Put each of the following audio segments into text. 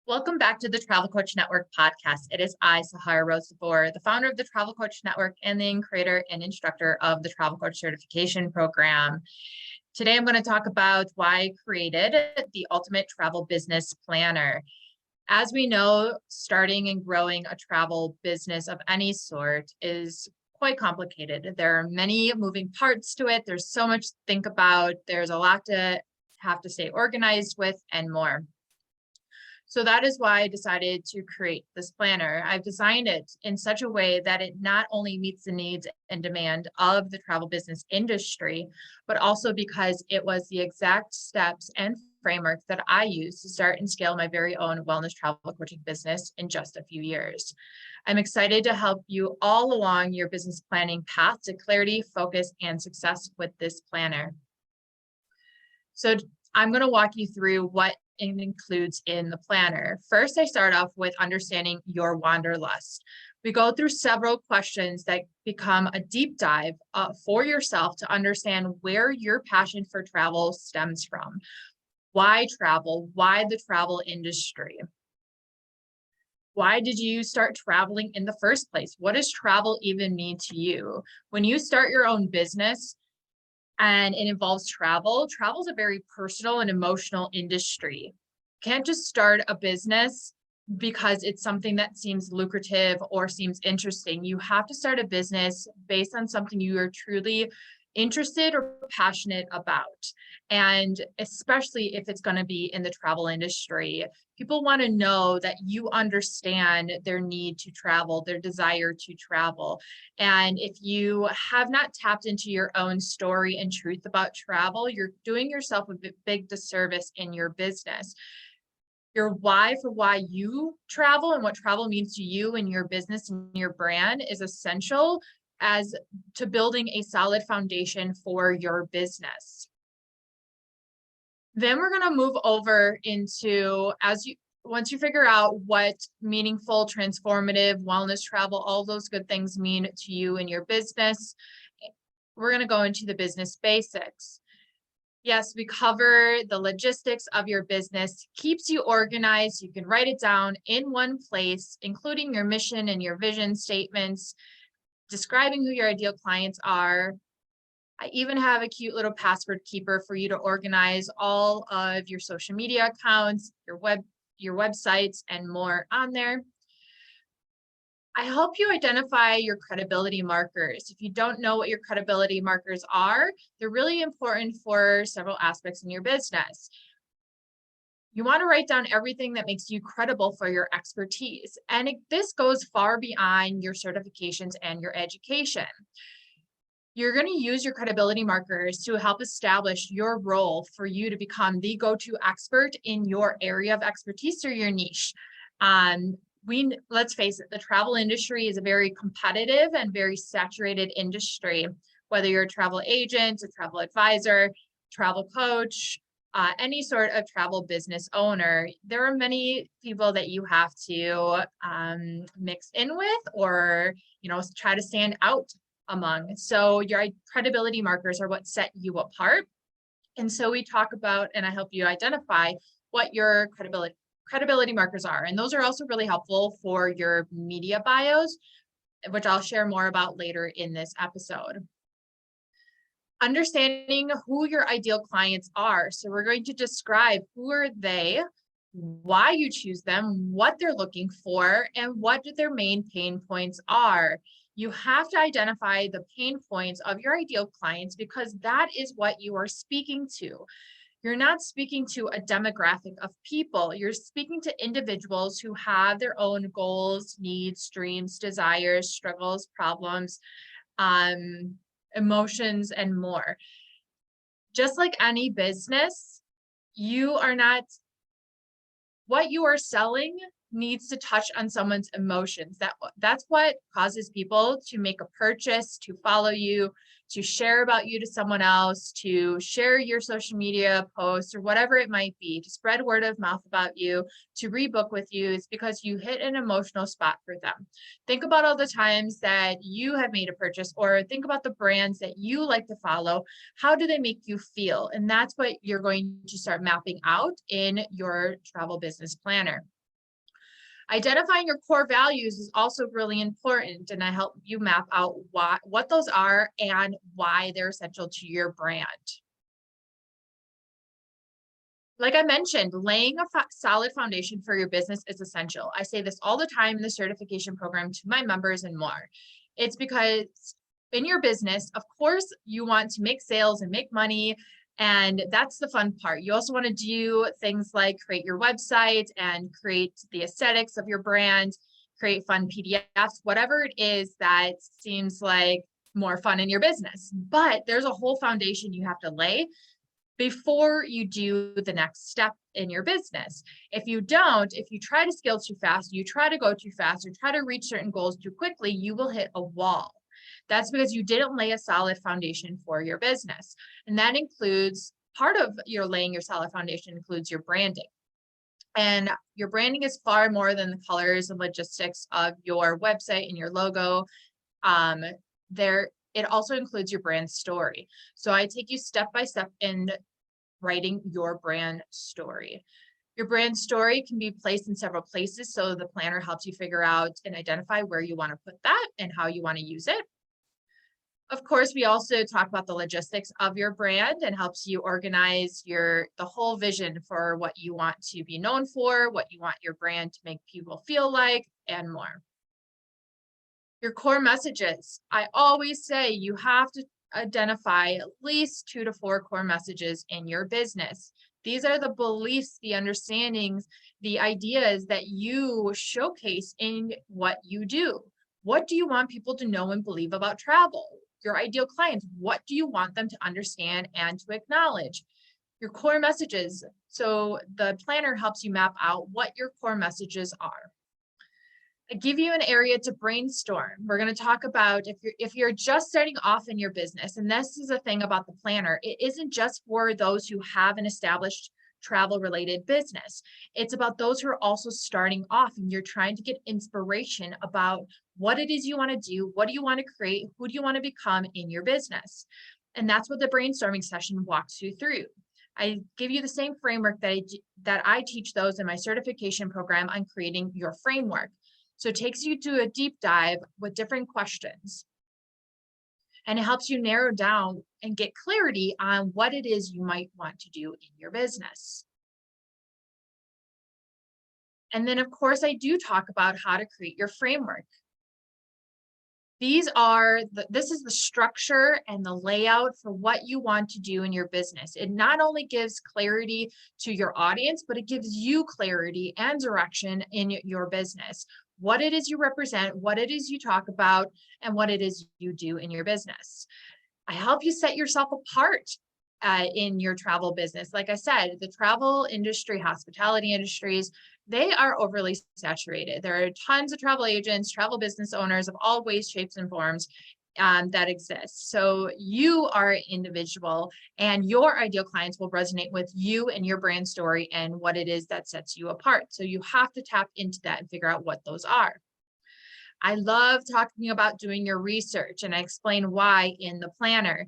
Welcome back to the Travel Coach Network podcast. It is I, Sahara Rose DeVore, the founder of the Travel Coach Network and the creator and instructor of the Travel Coach Certification Program. Today, I'm going to talk about why I created the Ultimate Travel Business Planner. As we know, starting and growing a travel business of any sort is quite complicated. There are many moving parts to it. There's so much to think about. There's a lot to have to stay organized with and more. So that is why I decided to create this planner. I've designed it in such a way that it not only meets the needs and demand of the travel business industry, but also because it was the exact steps and framework that I used to start and scale my very own wellness travel coaching business in just a few years. I'm excited to help you all along your business planning path to clarity, focus, and success with this planner. So I'm going to walk you through what it includes in the planner. First, I start off with understanding your wanderlust. We go through several questions that become a deep dive for yourself to understand where your passion for travel stems from. Why travel? Why the travel industry? Why did you start traveling in the first place? What does travel even mean to you? When you start your own business, and it involves travel. Travel is a very personal and emotional industry. You can't just start a business because it's something that seems lucrative or seems interesting. You have to start a business based on something you are truly interested or passionate about. And especially if it's going to be in the travel industry, people want to know that you understand their need to travel, their desire to travel. And if you have not tapped into your own story and truth about travel, you're doing yourself a big disservice in your business. Your why for why you travel and what travel means to you and your business and your brand is essential as to building a solid foundation for your business. Then we're going to move over into once you figure out what meaningful, transformative, wellness travel, all those good things mean to you and your business, we're going to go into the business basics. Yes, we cover the logistics of your business, keeps you organized. You can write it down in one place, including your mission and your vision statements, describing who your ideal clients are. I even have a cute little password keeper for you to organize all of your social media accounts, your websites, and more on there. I help you identify your credibility markers. If you don't know what your credibility markers are, they're really important for several aspects in your business. You want to write down everything that makes you credible for your expertise. And this goes far beyond your certifications and your education. You're going to use your credibility markers to help establish your role for you to become the go-to expert in your area of expertise or your niche. Let's face it, the travel industry is a very competitive and very saturated industry. Whether you're a travel agent, a travel advisor, travel coach, any sort of travel business owner, there are many people that you have to mix in with or try to stand out among. So your credibility markers are what set you apart. And so we talk about, and I help you identify what your credibility markers are. And those are also really helpful for your media bios, which I'll share more about later in this episode. Understanding who your ideal clients are. So we're going to describe who are they, why you choose them, what they're looking for, and what their main pain points are. You have to identify the pain points of your ideal clients because that is what you are speaking to. You're not speaking to a demographic of people. You're speaking to individuals who have their own goals, needs, dreams, desires, struggles, problems, emotions, and more. Just like any business, what you are selling needs to touch on someone's emotions. That's what causes people to make a purchase, to follow you, to share about you to someone else, to share your social media posts or whatever it might be, to spread word of mouth about you, to rebook with you. It's because you hit an emotional spot for them. Think about all the times that you have made a purchase, or think about the brands that you like to follow. How do they make you feel? And that's what you're going to start mapping out in your travel business planner. Identifying your core values is also really important, and I help you map out what those are and why they're essential to your brand. Like I mentioned, laying a solid foundation for your business is essential. I say this all the time in the certification program to my members and more. It's because in your business, of course, you want to make sales and make money, and that's the fun part. You also want to do things like create your website and create the aesthetics of your brand, create fun PDFs, whatever it is that seems like more fun in your business. But there's a whole foundation you have to lay before you do the next step in your business. If you don't, if you try to scale too fast, you try to go too fast, or try to reach certain goals too quickly, you will hit a wall. That's because you didn't lay a solid foundation for your business. And that includes part of your laying your solid foundation includes your branding. And your branding is far more than the colors and logistics of your website and your logo. It also includes your brand story. So I take you step by step in writing your brand story. Your brand story can be placed in several places, so the planner helps you figure out and identify where you want to put that and how you want to use it. Of course, we also talk about the logistics of your brand and helps you organize the whole vision for what you want to be known for, what you want your brand to make people feel like, and more. Your core messages. I always say you have to identify at least 2 to 4 core messages in your business. These are the beliefs, the understandings, the ideas that you showcase in what you do. What do you want people to know and believe about travel? Your ideal clients, what do you want them to understand and to acknowledge? Your core messages. So the planner helps you map out what your core messages are. I give you an area to brainstorm. We're going to talk about if you're just starting off in your business, and this is the thing about the planner, it isn't just for those who have an established travel related business. It's about those who are also starting off and you're trying to get inspiration about what it is you want to do, what do you want to create, who do you want to become in your business. And that's what the brainstorming session walks you through. I give you the same framework that I teach those in my certification program on creating your framework. So it takes you to a deep dive with different questions. And it helps you narrow down and get clarity on what it is you might want to do in your business. And then, of course, I do talk about how to create your framework. This is the structure and the layout for what you want to do in your business. It not only gives clarity to your audience, but it gives you clarity and direction in your business. What it is you represent, what it is you talk about, and what it is you do in your business. I help you set yourself apart in your travel business. Like I said, the travel industry, hospitality industries, they are overly saturated. There are tons of travel agents, travel business owners of all ways, shapes, and forms that exist. So you are an individual, and your ideal clients will resonate with you and your brand story and what it is that sets you apart. So you have to tap into that and figure out what those are. I love talking about doing your research, and I explain why in the planner.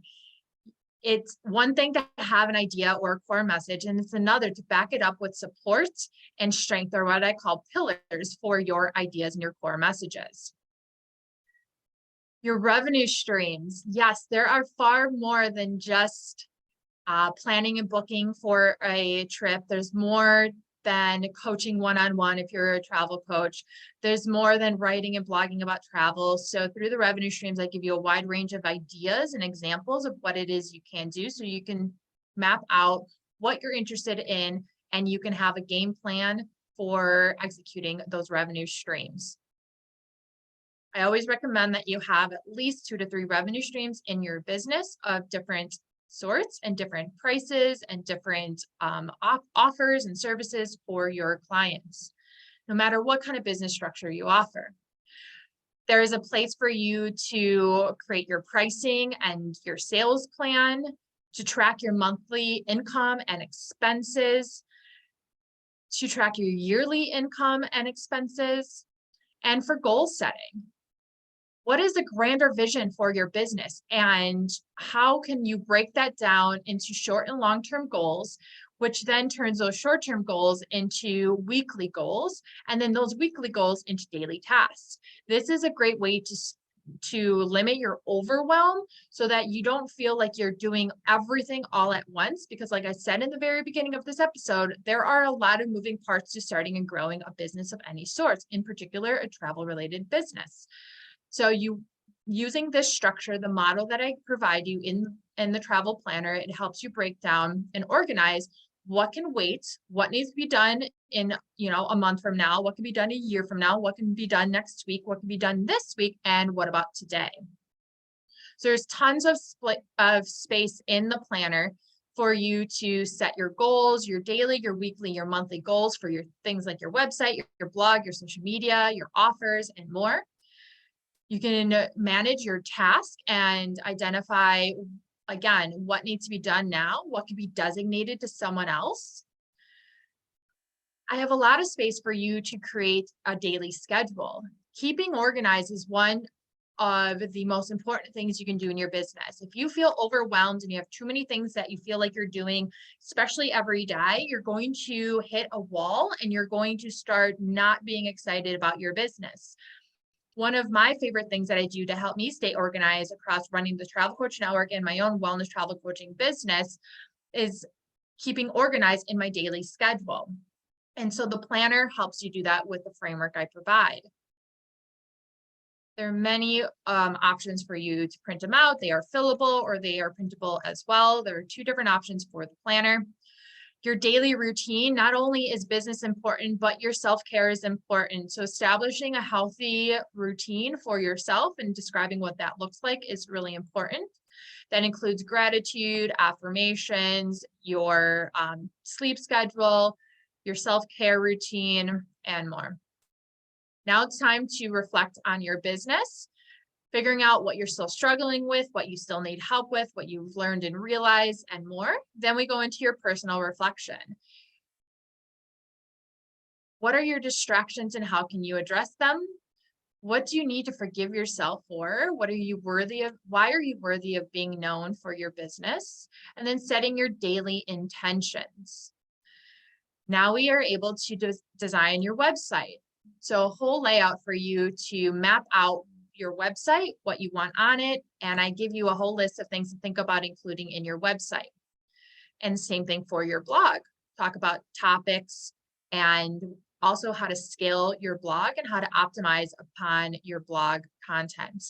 It's one thing to have an idea or a core message, and it's another to back it up with support and strength, or what I call pillars for your ideas and your core messages. Your revenue streams. Yes, there are far more than just planning and booking for a trip. There's more than coaching one-on-one if you're a travel coach. There's more than writing and blogging about travel. So through the revenue streams, I give you a wide range of ideas and examples of what it is you can do, so you can map out what you're interested in and you can have a game plan for executing those revenue streams. I always recommend that you have at least 2 to 3 revenue streams in your business of different sorts and different prices and different offers and services for your clients, no matter what kind of business structure you offer. There is a place for you to create your pricing and your sales plan, to track your monthly income and expenses, to track your yearly income and expenses, and for goal setting. What is the grander vision for your business, and how can you break that down into short and long-term goals which then turns those short-term goals into weekly goals, and then those weekly goals into daily tasks. This is a great way to limit your overwhelm so that you don't feel like you're doing everything all at once. Because like I said in the very beginning of this episode, there are a lot of moving parts to starting and growing a business of any sort, in particular, a travel-related business. So using this structure, the model that I provide you in the travel planner, it helps you break down and organize what can wait, what needs to be done in, a month from now, what can be done a year from now, what can be done next week, what can be done this week, and what about today. So there's tons of space in the planner for you to set your goals, your daily, your weekly, your monthly goals for your things like your website, your blog, your social media, your offers, and more. You can manage your task and identify, again, what needs to be done now, what can be designated to someone else. I have a lot of space for you to create a daily schedule. Keeping organized is one of the most important things you can do in your business. If you feel overwhelmed and you have too many things that you feel like you're doing, especially every day, you're going to hit a wall and you're going to start not being excited about your business. One of my favorite things that I do to help me stay organized across running the Travel Coach Network and my own wellness travel coaching business is keeping organized in my daily schedule. And so the planner helps you do that with the framework I provide. There are many options for you to print them out. They are fillable or they are printable as well. There are two different options for the planner. Your daily routine, not only is business important, but your self-care is important. So establishing a healthy routine for yourself and describing what that looks like is really important. That includes gratitude, affirmations, your sleep schedule, your self-care routine, and more. Now it's time to reflect on your business, figuring out what you're still struggling with, what you still need help with, what you've learned and realized, and more. Then we go into your personal reflection. What are your distractions and how can you address them? What do you need to forgive yourself for? What are you worthy of? Why are you worthy of being known for your business? And then setting your daily intentions. Now we are able to design your website. So a whole layout for you to map out your website, what you want on it, and I give you a whole list of things to think about including in your website. And same thing for your blog. Talk about topics and also how to scale your blog and how to optimize upon your blog content.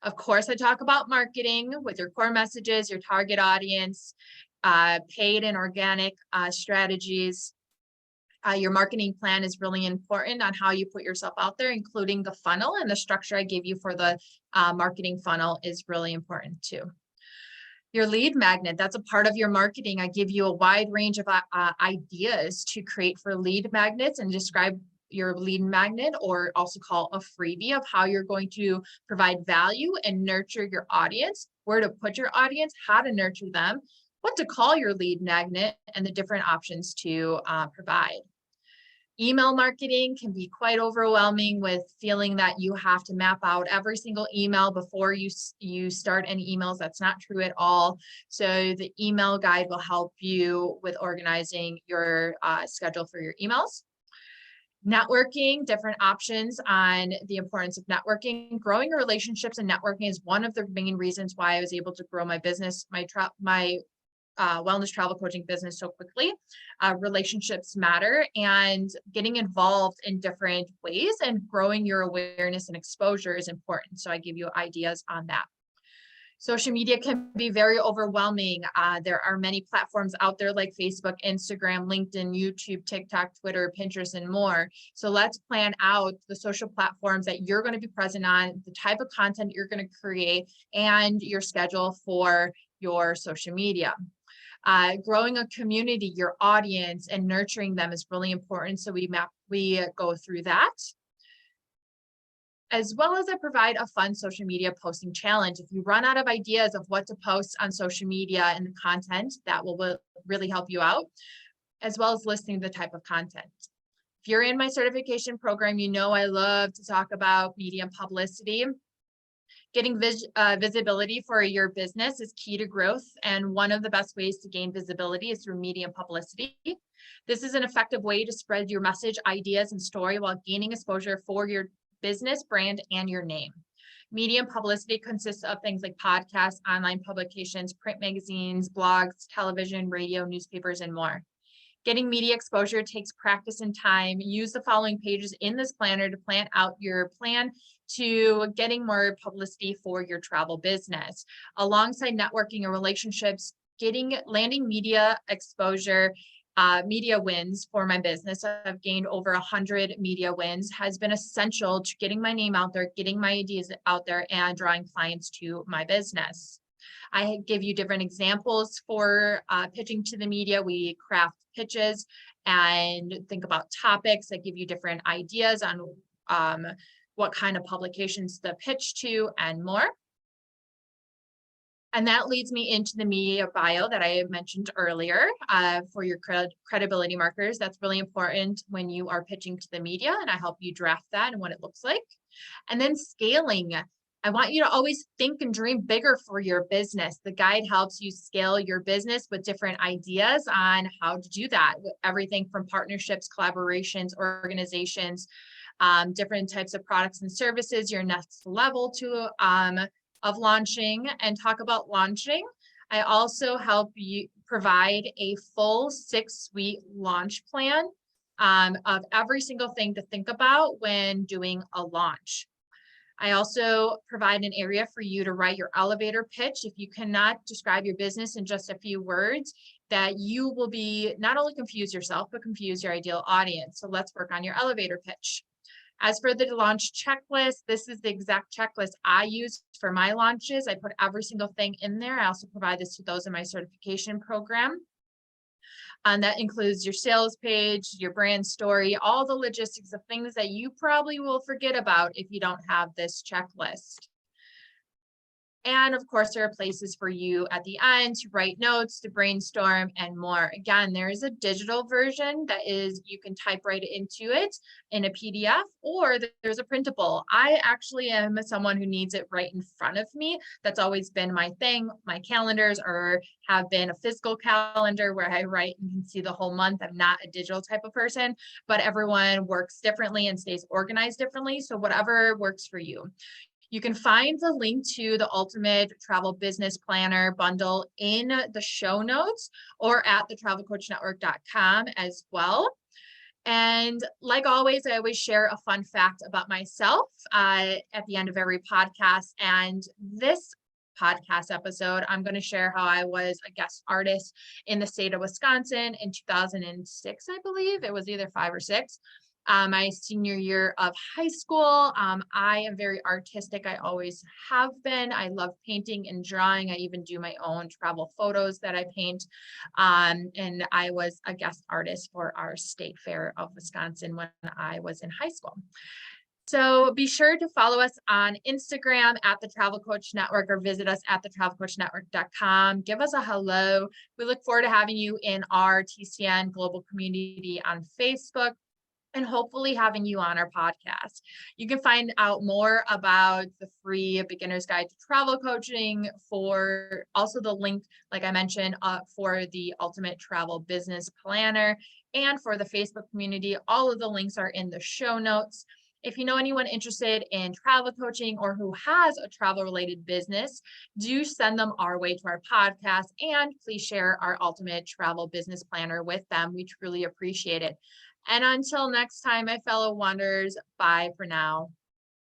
Of course, I talk about marketing with your core messages, your target audience, paid and organic strategies. Your marketing plan is really important on how you put yourself out there, including the funnel, and the structure I gave you for the marketing funnel is really important too. Your lead magnet, that's a part of your marketing. I give you a wide range of ideas to create for lead magnets and describe your lead magnet, or also call a freebie, of how you're going to provide value and nurture your audience, where to put your audience, how to nurture them, what to call your lead magnet, and the different options to provide. Email marketing can be quite overwhelming with feeling that you have to map out every single email before you start any emails. That's not true at all. So the email guide will help you with organizing your schedule for your emails. Networking, different options on the importance of networking. Growing your relationships and networking is one of the main reasons why I was able to grow my business, my wellness travel coaching business so quickly. Relationships matter, and getting involved in different ways and growing your awareness and exposure is important. So I give you ideas on that. Social media can be very overwhelming. There are many platforms out there like Facebook, Instagram, LinkedIn, YouTube, TikTok, Twitter, Pinterest, and more. So let's plan out the social platforms that you're going to be present on, the type of content you're going to create, and your schedule for your social media. Growing a community, your audience, and nurturing them is really important. So we go through that. As well as I provide a fun social media posting challenge. If you run out of ideas of what to post on social media and the content, that will really help you out, as well as listing the type of content. If you're in my certification program, you know I love to talk about media and publicity. Getting visibility for your business is key to growth, and one of the best ways to gain visibility is through media and publicity. This is an effective way to spread your message, ideas, and story while gaining exposure for your business, brand, and your name. Media and publicity consists of things like podcasts, online publications, print magazines, blogs, television, radio, newspapers, and more. Getting media exposure takes practice and time. Use the following pages in this planner to plan out your plan to getting more publicity for your travel business. Alongside networking and relationships, landing media exposure, media wins for my business. I've gained over 100 media wins, has been essential to getting my name out there, getting my ideas out there, and drawing clients to my business. I give you different examples for pitching to the media. We craft pitches and think about topics. I give you different ideas on what kind of publications to pitch to and more. And that leads me into the media bio that I mentioned earlier for your credibility markers. That's really important when you are pitching to the media, and I help you draft that and what it looks like. And then scaling. I want you to always think and dream bigger for your business. The guide helps you scale your business with different ideas on how to do that. Everything from partnerships, collaborations, organizations, different types of products and services, your next level of launching. And talk about launching, I also help you provide a full 6-week launch plan of every single thing to think about when doing a launch. I also provide an area for you to write your elevator pitch. If you cannot describe your business in just a few words, that you will be not only confuse yourself, but confuse your ideal audience. So let's work on your elevator pitch. As for the launch checklist, this is the exact checklist I use for my launches. I put every single thing in there. I also provide this to those in my certification program. And that includes your sales page, your brand story, all the logistics of things that you probably will forget about if you don't have this checklist. And of course, there are places for you at the end to write notes, to brainstorm, and more. Again, there is a digital version that is, you can type right into it in a PDF, or there's a printable. I actually am someone who needs it right in front of me. That's always been my thing. My calendars have been a physical calendar where I write and can see the whole month. I'm not a digital type of person, but everyone works differently and stays organized differently. So whatever works for you. You can find the link to the Ultimate Travel Business Planner bundle in the show notes or at thetravelcoachnetwork.com as well. And like always, I always share a fun fact about myself at the end of every podcast. And this podcast episode, I'm going to share how I was a guest artist in the state of Wisconsin in 2006, I believe. It was either 5 or 6. My senior year of high school. I am very artistic. I always have been. I love painting and drawing. I even do my own travel photos that I paint. And I was a guest artist for our state fair of Wisconsin when I was in high school. So be sure to follow us on Instagram at the Travel Coach Network or visit us at thetravelcoachnetwork.com. Give us a hello. We look forward to having you in our TCN global community on Facebook, and hopefully having you on our podcast. You can find out more about the free beginner's guide to travel coaching, for also the link, like I mentioned, for the Ultimate Travel Business Planner and for the Facebook community. All of the links are in the show notes. If you know anyone interested in travel coaching or who has a travel related business, do send them our way to our podcast, and please share our Ultimate Travel Business Planner with them. We truly appreciate it. And until next time, my fellow wanderers, bye for now.